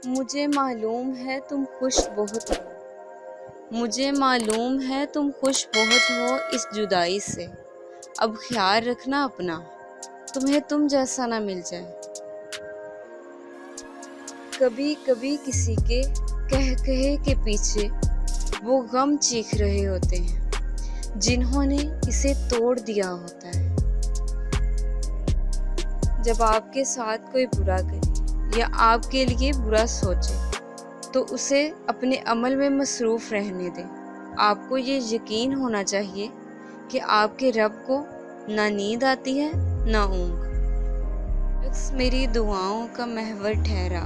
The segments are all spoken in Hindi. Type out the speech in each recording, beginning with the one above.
मुझे मालूम है तुम खुश बहुत हो। मुझे मालूम है तुम खुश बहुत हो इस जुदाई से। अब ख्याल रखना अपना, तुम्हें तुम जैसा ना मिल जाए। कभी कभी किसी के कह कहे के पीछे वो गम चीख रहे होते हैं जिन्होंने इसे तोड़ दिया होता है। जब आपके साथ कोई बुरा करे या आपके लिए बुरा सोचे तो उसे अपने अमल में मसरूफ़ रहने दें। आपको ये यकीन होना चाहिए कि आपके रब को ना नींद आती है ना ऊँघ। शख्स मेरी दुआओं का महवर ठहरा,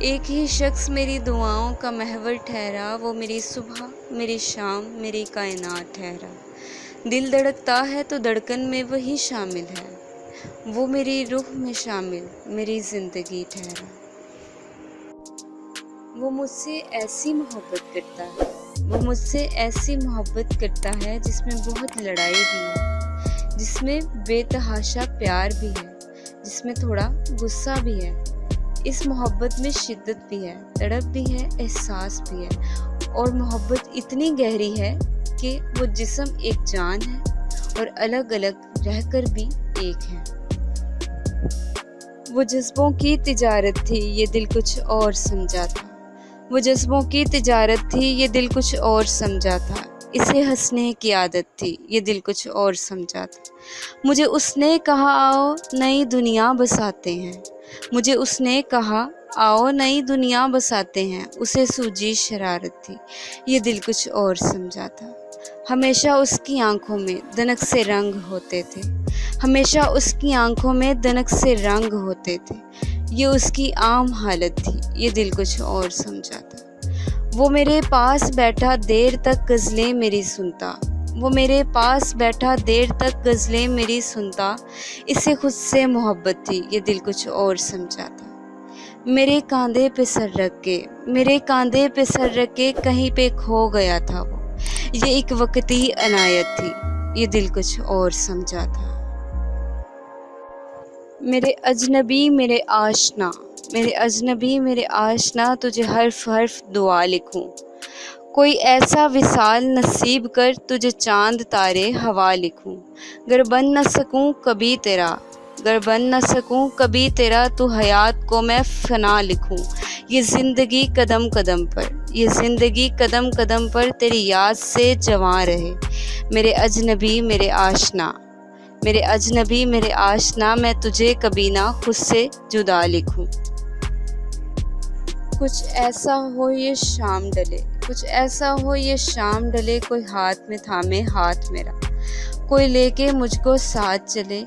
एक ही शख्स मेरी दुआओं का महवर ठहरा। वो मेरी सुबह मेरी शाम मेरी कायनात ठहरा। दिल धड़कता है तो धड़कन में वही शामिल है, वो मेरी रूह में शामिल मेरी ज़िंदगी ठहरा। वो मुझसे ऐसी मोहब्बत करता है, वो मुझसे ऐसी मोहब्बत करता है जिसमें बहुत लड़ाई भी है, जिसमें बेतहाशा प्यार भी है, जिसमें थोड़ा गुस्सा भी है। इस मोहब्बत में शिद्दत भी है, तड़प भी है, एहसास भी है। और मोहब्बत इतनी गहरी है कि वो जिस्म एक जान है और अलग अलग रहकर भी एक है। वो जज्बों की तिजारत थी, ये दिल कुछ और समझा था। वो जज्बों की तिजारत थी, ये दिल कुछ और समझा था। इसे हंसने की आदत थी, ये दिल कुछ और समझा था। मुझे उसने कहा आओ नई दुनिया बसाते हैं, मुझे उसने कहा आओ नई दुनिया बसाते हैं। उसे सूझी शरारत थी, ये दिल कुछ और समझा था। हमेशा उसकी आंखों में दनक से रंग होते थे, हमेशा उसकी आंखों में दनक से रंग होते थे। ये उसकी आम हालत थी, ये दिल कुछ और समझा था। वो मेरे पास बैठा देर तक गज़लें मेरी सुनता, वो मेरे पास बैठा देर तक गज़लें मेरी सुनता। इसे खुद से मोहब्बत थी, ये दिल कुछ और समझा था। मेरे कांधे पे सर रख के, मेरे कांधे पे सर रख के कहीं पे खो गया था वो। ये एक वक्ती अनायत थी, ये दिल कुछ और समझा था। मेरे अजनबी मेरे आशना, मेरे अजनबी मेरे आशना, तुझे हर्फ हर्फ दुआ लिखूं। कोई ऐसा विसाल नसीब कर, तुझे चांद तारे हवा लिखूं। गर बन न सकूं कभी तेरा, गर बन न सकूं कभी तेरा, तू हयात को मैं फना लिखूं। ये ज़िंदगी कदम कदम पर, ये ज़िंदगी कदम कदम पर तेरी याद से जवां रहे। मेरे अजनबी मेरे आशना, मेरे अजनबी मेरे आशना, मैं तुझे कभी ना खुद से जुदा लिखूं। कुछ ऐसा हो ये शाम डले, कुछ ऐसा हो ये शाम डले, कोई हाथ में थामे हाथ मेरा, कोई लेके मुझको साथ चले,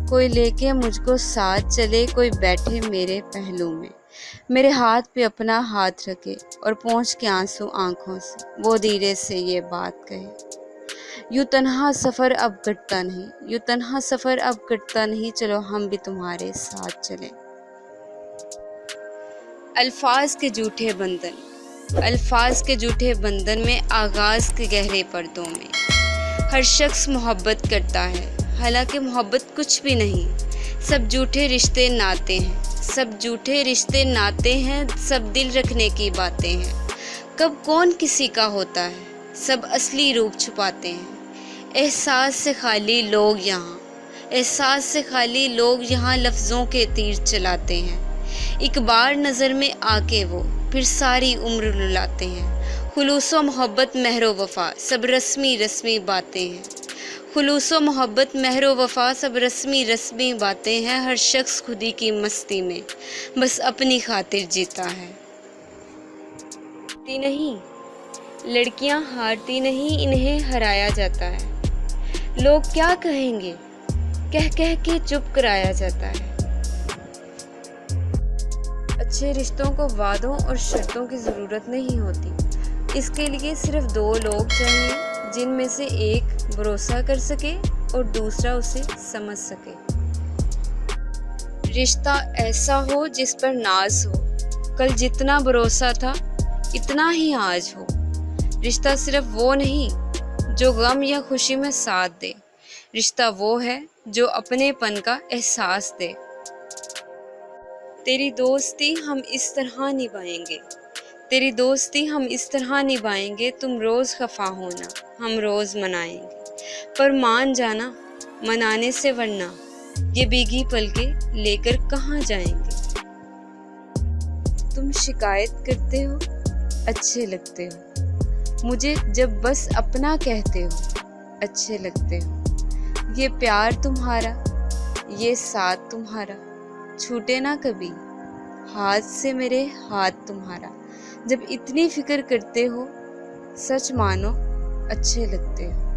कोई लेके मुझको साथ चले, कोई बैठे मेरे पहलू में, मेरे हाथ पे अपना हाथ रखे और पोंछ के आंसू आंखों से वो धीरे से ये बात कहे। यूँ तन्हा सफ़र अब कटता नहीं, यूँ तन्हा सफ़र अब कटता नहीं, चलो हम भी तुम्हारे साथ चलें। अल्फाज के झूठे बंधन, अल्फाज के झूठे बंधन में, आगाज़ के गहरे पर्दों में हर शख्स मोहब्बत करता है, हालांकि मोहब्बत कुछ भी नहीं। सब झूठे रिश्ते नाते हैं, सब झूठे रिश्ते नाते हैं, सब दिल रखने की बातें हैं। कब कौन किसी का होता है, सब असली रूप छुपाते हैं। एहसास से खाली लोग यहाँ, एहसास से खाली लोग यहाँ लफ्ज़ों के तीर चलाते हैं। एक बार नज़र में आके वो फिर सारी उम्र रुलाते हैं। खुलूसो मोहब्बत महरो वफ़ा, सब रस्मी रस्मी बातें हैं। खुलूसो मोहब्बत महरो वफ़ा, सब रस्मी रस्मी बातें हैं। हर शख्स खुदी की मस्ती में बस अपनी खातिर जीता है। नहीं, लड़कियां हारती नहीं, इन्हें हराया जाता है। लोग क्या कहेंगे कह कह के चुप कराया जाता है। अच्छे रिश्तों को वादों और शर्तों की ज़रूरत नहीं होती, इसके लिए सिर्फ दो लोग चाहिए जिनमें से एक भरोसा कर सके और दूसरा उसे समझ सके। रिश्ता ऐसा हो जिस पर नाज हो, कल जितना भरोसा था इतना ही आज हो। रिश्ता सिर्फ वो नहीं जो गम या खुशी में साथ दे, रिश्ता वो है जो अपनेपन का एहसास दे। तेरी दोस्ती हम इस तरह निभाएंगे, तेरी दोस्ती हम इस तरह निभाएंगे, तुम रोज़ खफा होना हम रोज़ मनाएंगे। पर मान जाना मनाने से वरना ये भीगी पलकें लेकर कहाँ जाएंगे। तुम शिकायत करते हो, अच्छे लगते हो, मुझे जब बस अपना कहते हो, अच्छे लगते हो। ये प्यार तुम्हारा, ये साथ तुम्हारा छूटे ना कभी, हाथ से मेरे हाथ तुम्हारा। जब इतनी फिक्र करते हो, सच मानो अच्छे लगते हो।